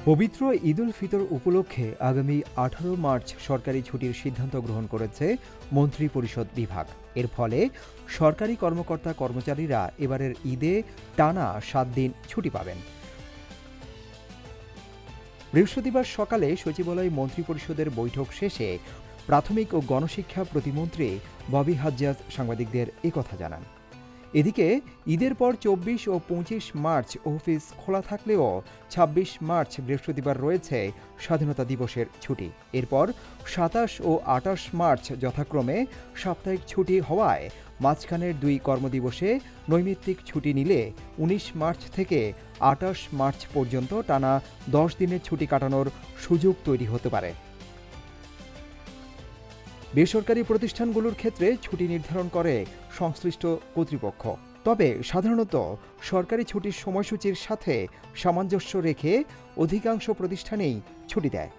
পবিত্র ঈদ উল ফিতর উপলক্ষে আগামী ১৮ মার্চ সরকারি ছুটির সিদ্ধান্ত গ্রহণ করেছে মন্ত্রিপরিষদ বিভাগ। এর ফলে সরকারি কর্মকর্তা কর্মচারীরা এবারের ঈদে টানা ৭ দিন ছুটি পাবেন। বৃহস্পতিবার সকালে সচিবালয় মন্ত্রিপরিষদের বৈঠক শেষে প্রাথমিক ও গণশিক্ষা প্রতিমন্ত্রী ববি হাজ্জাজ সাংবাদিকদের একথা জানান। এদিকে ঈদের পর ২৪ ও ২৫ মার্চ অফিস খোলা থাকলেও ২৬ মার্চ বৃহস্পতিবার রয়েছে স্বাধীনতা দিবসের ছুটি। এরপর ২৭ ও ২৮ মার্চ যথাক্রমে সাপ্তাহিক ছুটি হওয়ায় মাঝখানের ২ কর্মদিবসে নৈমিত্তিক ছুটি নিলে ১৯ মার্চ থেকে ২৮ মার্চ পর্যন্ত টানা ১০ দিনের ছুটি কাটানোর সুযোগ তৈরি হতে পারে। বেসরকারি প্রতিষ্ঠানগুলোর ক্ষেত্রে ছুটি নির্ধারণ করে সংশ্লিষ্ট কর্তৃপক্ষ। তবে সাধারণত সরকারি ছুটির সময়সূচির সাথে সামঞ্জস্য রেখে অধিকাংশ প্রতিষ্ঠানেই ছুটি দেয়।